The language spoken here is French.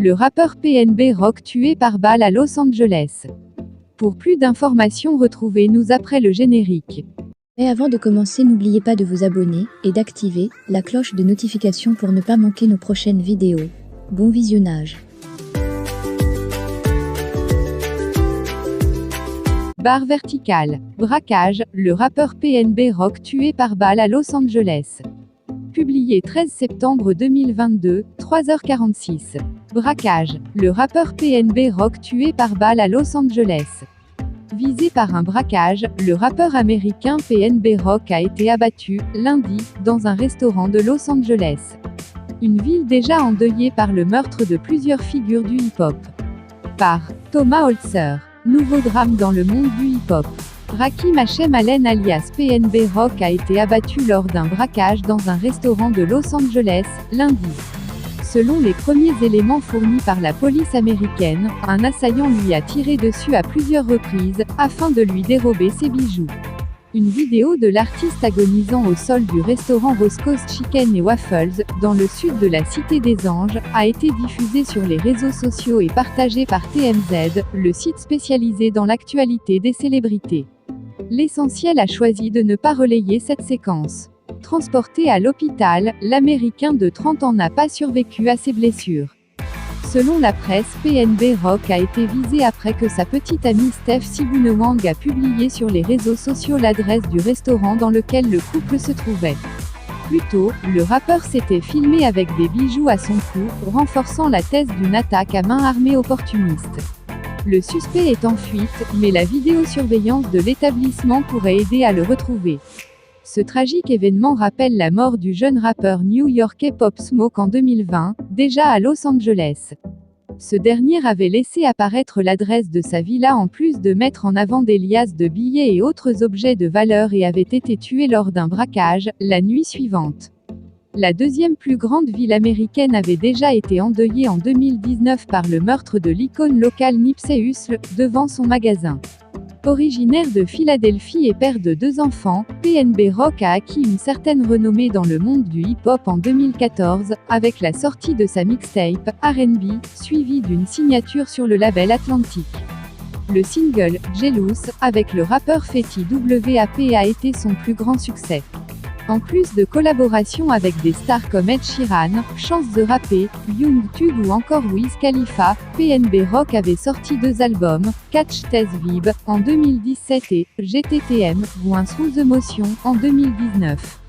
Le rappeur PNB Rock tué par balle à Los Angeles. Pour plus d'informations, retrouvez-nous après le générique. Mais avant de commencer, n'oubliez pas de vous abonner et d'activer la cloche de notification pour ne pas manquer nos prochaines vidéos. Bon visionnage. Barre verticale. Braquage. Le rappeur PNB Rock tué par balle à Los Angeles. Publié 13 septembre 2022, 3h46. Braquage. Le rappeur PNB Rock tué par balle à Los Angeles. Visé par un braquage, le rappeur américain PNB Rock a été abattu, lundi, dans un restaurant de Los Angeles. Une ville déjà endeuillée par le meurtre de plusieurs figures du hip-hop. Par Thomas Holzer. Nouveau drame dans le monde du hip-hop. Rakim Hachem Allen alias PNB Rock a été abattu lors d'un braquage dans un restaurant de Los Angeles, lundi. Selon les premiers éléments fournis par la police américaine, un assaillant lui a tiré dessus à plusieurs reprises, afin de lui dérober ses bijoux. Une vidéo de l'artiste agonisant au sol du restaurant Roscoe's Chicken et Waffles, dans le sud de la Cité des Anges, a été diffusée sur les réseaux sociaux et partagée par TMZ, le site spécialisé dans l'actualité des célébrités. L'Essentiel a choisi de ne pas relayer cette séquence. Transporté à l'hôpital, l'Américain de 30 ans n'a pas survécu à ses blessures. Selon la presse, PNB Rock a été visé après que sa petite amie Steph Sibunewang a publié sur les réseaux sociaux l'adresse du restaurant dans lequel le couple se trouvait. Plus tôt, le rappeur s'était filmé avec des bijoux à son cou, renforçant la thèse d'une attaque à main armée opportuniste. Le suspect est en fuite, mais la vidéosurveillance de l'établissement pourrait aider à le retrouver. Ce tragique événement rappelle la mort du jeune rappeur new-yorkais Pop Smoke en 2020, déjà à Los Angeles. Ce dernier avait laissé apparaître l'adresse de sa villa en plus de mettre en avant des liasses de billets et autres objets de valeur et avait été tué lors d'un braquage, la nuit suivante. La deuxième plus grande ville américaine avait déjà été endeuillée en 2019 par le meurtre de l'icône locale Nipsey Hussle, devant son magasin. Originaire de Philadelphie et père de 2 enfants, PNB Rock a acquis une certaine renommée dans le monde du hip-hop en 2014, avec la sortie de sa mixtape, R&B, suivie d'une signature sur le label Atlantic. Le single, Jealous, avec le rappeur Fetty Wap a été son plus grand succès. En plus de collaborations avec des stars comme Ed Sheeran, Chance the Rapper, Young Thug ou encore Wiz Khalifa, PNB Rock avait sorti 2 albums, Catch Tez Vibe, en 2017 et GTTM, Going Through the Motion, en 2019.